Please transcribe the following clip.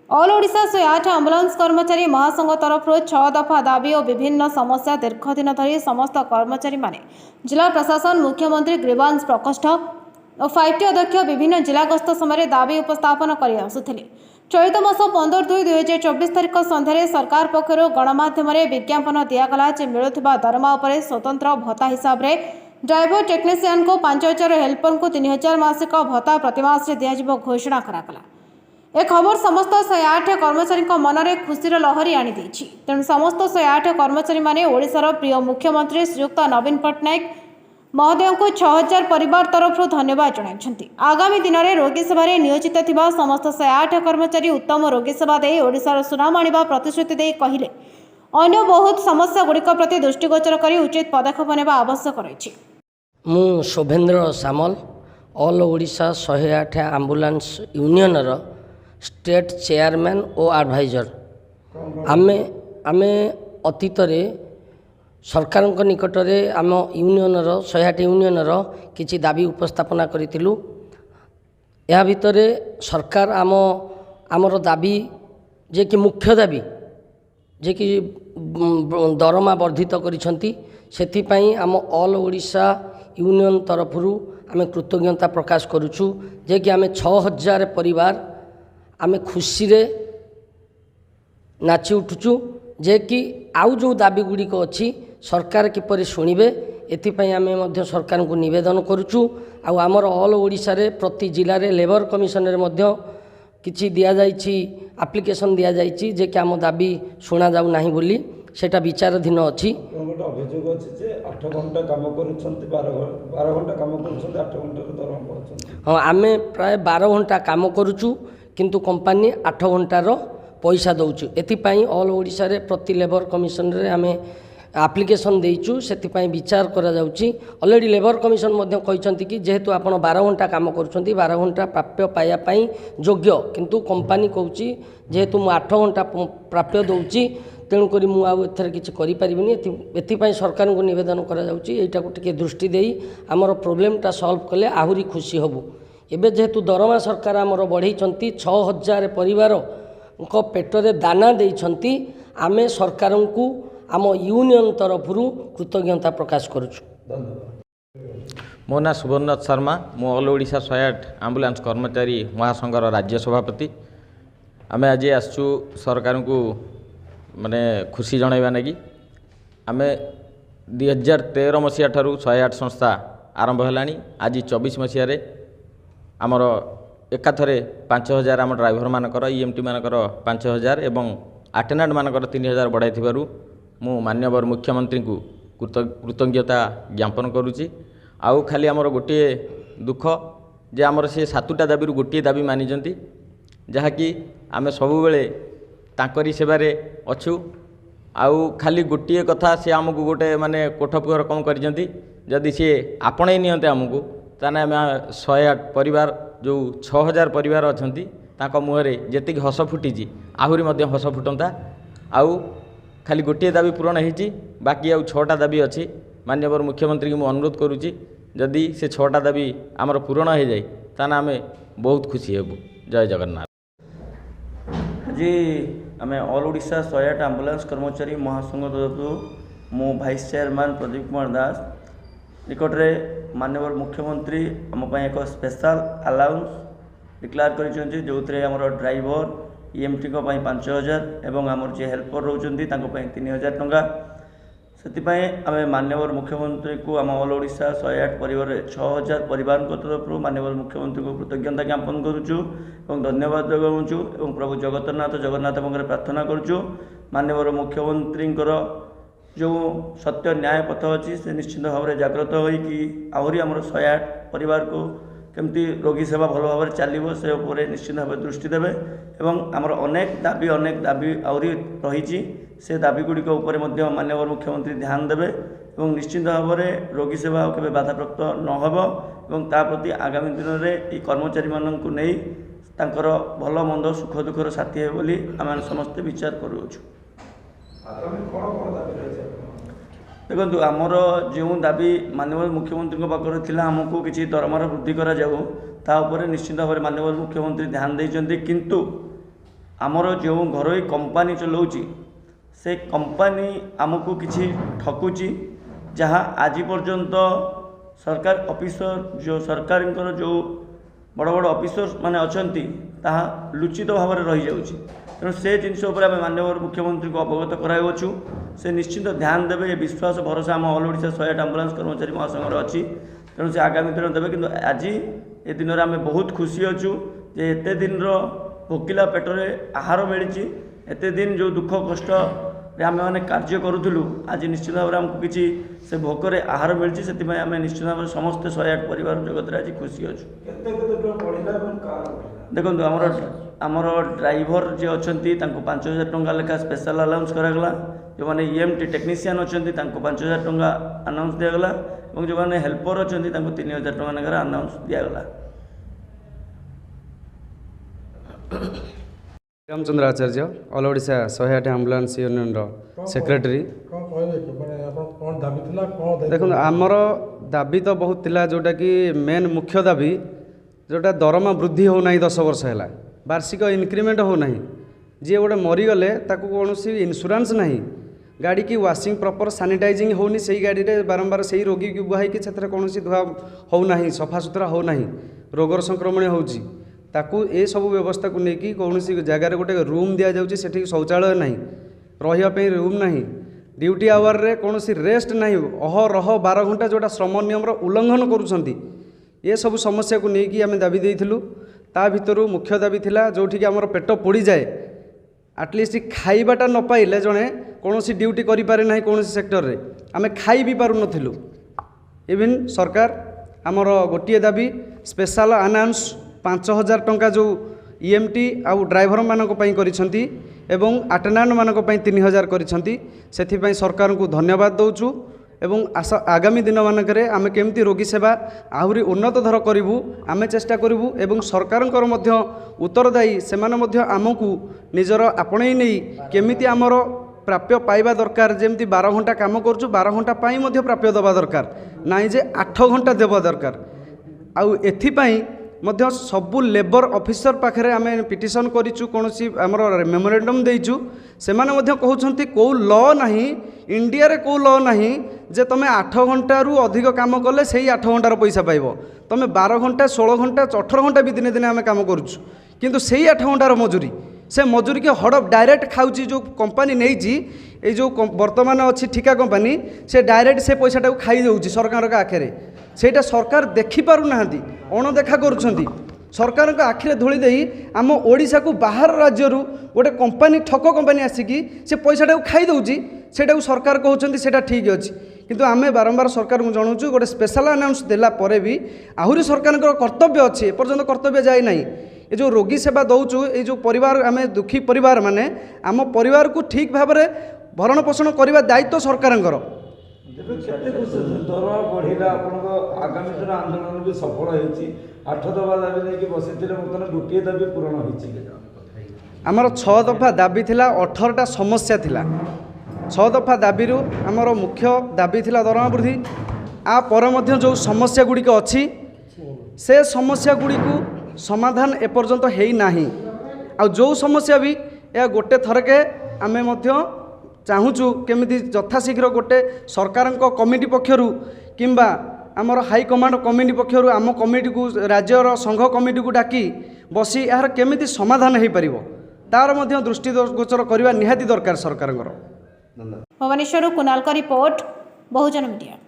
All Odisha 108 ambulance कर्मचारी महासंघ तरफ 6 दफा दाबी और विभिन्न समस्या दीर्घदिन धरी समस्त कर्मचारी माने जिला प्रशासन मुख्यमंत्री ग्रीवांस प्रकोष्ठ और 5टी अध्यक्ष विभिन्न जिला गस्त समय दाबी उपस्थापन कर आसुथिले। चलित मास 15/2/2024 तारिख सन्धार सरकार पक्षर गणमाध्यम विज्ञापन दिगला जे मिलुवा दरमा उपर स्वतंत्र भत्ता हिसाब से ड्राइवर टेक्नीशियन को 5,000 हेल्पर को 3,000 मासिक भत्ता प्रतिमास दिज्व घोषणा कराला। ए खबर समस्त 108 कर्मचारी मन में खुशीर लहरी आनी तेणु समस्त 108 कर्मचारी माने ओडिशार प्रिय मुख्यमंत्री श्रीयुक्त नवीन पट्टनायक महोदय को 6,000 परिवार तरफ धन्यवाद जणाइछन्ति। आगामी दिन में रोगी सेवा नियोजित थिबा समस्त 108 कर्मचारी उत्तम रोगी सेवा दे ओडिशार सुनाम आनिबा प्रतिश्रुति दे कहिले अन्य बहुत समस्या गुड़िक प्रति दृष्टिगोचर कर उचित पदक्षेप नेबा आवश्यक रही। मु Shobhendra Samal all Odisha 108 ambulance union state chairman और एडवाइजर आमे आमे अतीत सरकार निकट में आम यूनियन 108 यूनियन किछि दाबी उपस्थापना करितिलु। या भितर सरकार आमर दाबी जे कि मुख्य दाबी जे कि दरमा वर्धित करिसंती सेथिपाई आम ऑल ओडिशा यूनियन तरफरु आमे कृतज्ञता प्रकाश करुछु जे कि आमे 6,000 परिवार आमे खुशी रे नाची उठुचु जे कि आउ जो दाबी गुड़िक अच्छी सरकार किपरि शुणिबे एथिपाई आमे मध्य सरकार को निवेदन करुचु। आउ आमर ऑल ओडिशा रे प्रति जिले में लेबर कमिशन रे मध्य किछि दिया जाइछि एप्लिकेशन दिया जाइछि जे कि आम दाबी शुणा जाउ नाही बोली सेटा विचाराधीन अच्छी। अभियोग अछि जे 8 घंटा काम करूछन्ति 12 घंटा काम करूछन्ति 8 घंटा दरमा पाउछन्ति। हाँ आमे प्राय 12 घंटा काम करूचु किंतु कंपनी 8 घंटार पैसा दौचु। एथिपाई ऑल ओडिशा रे प्रति लेबर कमिशन रे आमे एप्लिकेशन देइचु सेथिपाई विचार करा जाउची। ऑलरेडी लेबर कमिशन मध्य कहिसंती कि जेहेतु आपण 12 घंटा काम करूछन्ती 12 घंटा प्राप्य पाया पाई योग्य किंतु कंपनी कहूची जेहेतु मु 8 घंटा प्राप्य दौची तेणुक मु आउ एथर किछि करि परिबिनी एथिपाई सरकार को निवेदन करा जाउची एटा को टिके दृष्टि देई हमर प्रॉब्लमटा सॉल्व कले आहुरी खुशी हबु। एबे जेहेतु दरमा सरकार आमर बढ़ेइछन्ती 6,000 परिवार को पेटरे दाना देइछन्ती आमे सरकार को आम यूनियन तरफरु कृतज्ञता प्रकाश करुछु। मो ना सुवर्णनाथ शर्मा मो ऑल ओडिशा 108 आंबुलांस कर्मचारी महासंघर राज्य सभापति। आमे आज आसु सरकार को माने खुशी जनइबा लगी आमे 2013 मसीहा ठारू 108 संस्था आरंभ हेलानी आज 24 मसीह आमर एकाथरे 5,000 आम ड्राइवर मानकर ईएमटी मानकर 5,000 एवं अटेंडेंट मानकर 3,000 बढ़ाई थिबारु मु माननीय मुख्यमंत्री को कृतज्ञता ज्ञापन करुच्ची। आउ खाली आमर गोटे दुख जे आमर से 7टा दाबी गोटे दाबी मानिजंती जहाँकि आमे सबु बेले तांकरी सेवारे अच्छु। आउ खाली गोटे कथा से आमको गोटे माने कोठपुर रकम करिजंती जदि सी आपणे नियंते आमको ताने आम 108 परिवार जो 6,000 परिवार अछंती तांको मुहरे जेतिक हस फुटीची आहुरी मध्य हस फुटंता। आउ खाली गोटे दाबी पूरण होती बाकी आउ 6टा दाबी अच्छी माननीय मुख्यमंत्री को अनुरोध करुच्ची जदि से 6टा दाबी आमर पूरण हो जाए ताने आम बहुत खुशी हेबु। जय जगन्नाथ। जी आम ऑल ओडिशा 108 आंबुलांस कर्मचारी महासंघ तरफ मो भाइस चेयरमैन प्रदीप कुमार दास निकटरे माननीय मुख्यमंत्री आम एक स्पेशल अलाउंस डिक्लेयर कर जो आमर ड्राइवर ईएमटी को 5,000 एवं आमर जे हेल्पर रोचंती 3,000 टंका से आम माननीय मुख्यमंत्री को आम ऑल ओडिशा 108 परिवार 6,000 परिवार तरफ माननीय मुख्यमंत्री को कृतज्ञता ज्ञापन करुचु और धन्यवाद जगाऊँ और प्रभु जगन्नाथ पाखे प्रार्थना करुचु माननीय मुख्यमंत्री जो सत्य न्याय पथ अच्छी से निश्चित भाव में जागृत होगी आहरी आमर 108 परिवार को केमती रोगी सेवा भल भाव चलो से उपर निश्चित भाव दृष्टि देवे एवं आमर अनेक दाबी आहरी रही से दाबी गुड़िक माननीय मुख्यमंत्री ध्यान देवे और निश्चित भाव में रोगी सेवा केवे बाधाप्राप्त नहब और ता प्रति आगामी दिन में कर्मचारी मानक नहीं तांकर भल मंद सुख दुखर साथी है बोली आम समस्ते विचार करुछु। देखो आमर जो दाबी माननीय मुख्यमंत्री पाखे थिला आमको किसी दरमार वृद्धि करा जाऊ ता उपरे निश्चित भाव में माननीय मुख्यमंत्री ध्यान देइचंती किंतु आमर जो घरोई कंपनी चलाऊँच से कंपनी आमको किसी ठकुची जहाँ आज पर्यंत सरकार ऑफिसर जो सरकार जो बड़ बड़ ऑफिसर माने अच्छी ताहा लुचित भाव में रही जाऊँगी। तेणु से जिनस माननीय मुख्यमंत्री को अवगत कराइछु से निश्चित ध्यान देवे। ये विश्वास भरोसा आम ऑल ओडिशा 108 एम्बुलेंस कर्मचारी महासंघ अच्छी। तेणु से आगामी दिन देवे कि आज ये दिन में आम बहुत खुशी अच्छु जे एते दिन भोकिला पेटरे आहार मिली एत दिन जो दुख कष्ट आम मैंने कार्य करूँ आज निश्चित भाव में आमको किसी से भोकरे आहार मिली से आम निश्चित भाव में समस्त 108 परिवार जगत आज खुशी अच्छु। देखो आमर ड्राइवर जी अच्छा 5,000 टंका लेखा स्पेशल अलाउंस करागला। जो मैंने EMT टेक्नीशियन अच्छा 5,000 टंका अनाउंस दिगला और जो मैंने हेल्पर अच्छा 3,000 टंका लेखा अनाउंस दिगला। Ramchandra Acharya all Odisha 108 ambulance union secretary. देखो आमर दाबी तो बहुत थिला जोटा कि मेन मुख्य दाबी जोटा दरमा वृद्धि हो नहीं 10 वर्ष है वार्षिक इंक्रीमेंट हो नहीं। जी गोटे मरीगले ताकू कौन इन्शुरांस नहीं गाड़ी की वाशिंग प्रॉपर सैनिटाइजिंग होनी से गाड़ी रे बारंबार से रोगी की बुहाई कि कौन धुआ होना सफा सुतरा होना रोगर संक्रमण होची ताकू ए सब व्यवस्था को लेकिन कौन जगार गोटे रूम दि जाऊँगी से शौचालय नहीं रही रूम नहीं ड्यूटी आवर रे कौन रेस्ट नहीं अहरह 12 घंटा जोटा श्रम नियम उल्लंघन करुँच ये सब समस्या को लेकिन आम दाबी देइथिलु। ता भितर मुख्य दाबी थिला जोठी आमर पेट पोड़ी जाए आटलिस्ट खाइबाटा न पाइले जड़े कौन ड्यूटी करि पारे नाही कौन सेक्टर रे आम खाई भी पारु नथिलु। इवन सरकार आमर गोटे दाबी स्पेशल अनाउंस 5,000 टंका जो EMT आउ ड्राइवर मानक पई करिसंती एवं अटेंडेंट मानक पई 3,000 करिसंती सेथि सरकार को धन्यवाद दउछु। एवं आगामी दिन मानक आम केमती रोगी सेवा आहरी उन्नत धर करूँ आम चेष्टा करूँ एवं सरकार मध्य उत्तरदायी से आमको निजर आपणे नहीं केमिति आमर प्राप्य पाइबा दरकार। जमती 12 घंटा काम करूँ 12 घंटा पाई मध्य प्राप्य दबा दरकार नाई जे 8 घंटा देवा दरकार। आउ एथिपाई मध्य सबू लेबर ऑफिसर पाखे आम पिटिशन करूँ कौन आमर मेमोरेंडम देचु से कहते कौ लॉ नहीं इंडिया रे कौ लॉ नहीं जे तुम 8 घंटा रु अधिक काम कले से 8 घंटार पैसा पाइब तुम 12 घंटा 16 घंटा 18 घंटा भी दिने दिने आम काम करुँ किंतु से 8 घंटार मजूरी से मजूरी के हड़प डायरेक्ट खाऊँ जो कंपनी नहीं जो वर्तमान अच्छी ठिका कंपनी से डायरेक्ट से पैसाटा खाई देउछि सरकार का आखिरे सेटा सरकार देखि पारु नाहंती अणदेखा करुछंती। सरकार का आखिरे धूली दे आम ओडिशा को बाहर राज्य गोटे कंपनी ठक कंपनी आसिकी से पैसाटा खाई देउछि सेटा सरकार कहउछंती सेटा ठीक अछि किंतु आमे बारंबार सरकार को जणाउछु गोटे स्पेशल अनाउंस देला परे भी आहुरी सरकार कर्तव्य अच्छे एपर्यंत कर्तव्य जाए नहीं। ये जो रोगी सेवा दौचु ये जो परिवार आम दुखी परिवार माने आम परिवार को ठीक भाव में भरण पोषण करने दायित्व सरकार दरमा बढ़ला आगामी दिन आंदोलन भी सफल होती 8 दफा दाबी नहीं बस बर्तमान गोटे दाबी पूरण होमर 6 दफा दाबी थिला 18टा समस्या थिला 6 दफा दाबी आमर मुख्य दाबी थिला दरमा वृद्धि आ पर मध्य जो समस्या गुड़िक अच्छी से समस्या गुड़ी को समाधान एपर्यंत है नहीं आ जो समस्या भी या गोटे थरके आमे मध्य चाहूँ केमिति यथाशीघ्र गोटे सरकार कमिटी पक्षर किंबा आमर हाईकमांड कमिटी पक्षर आम कमिटी को राज्यर संघ कमिटी को डाकी बसी यार केमिति समाधान हो पारिबो तार मध्य दृष्टिगोचर करने निहाती दरकार सरकार। भुवनेश्वर कुणाल का रिपोर्ट बहुजन मीडिया।